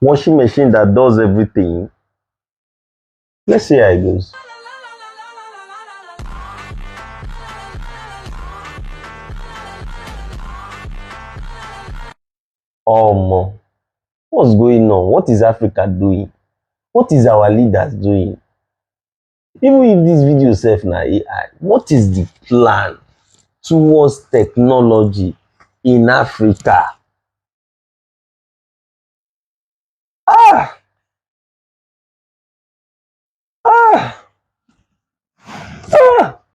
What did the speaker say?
washing machine that does everything. Let's see how it goes. What's going on? What is Africa doing? What is our leaders doing? Even if this video sef na AI, what is the plan towards technology in Africa? Ah! Ah!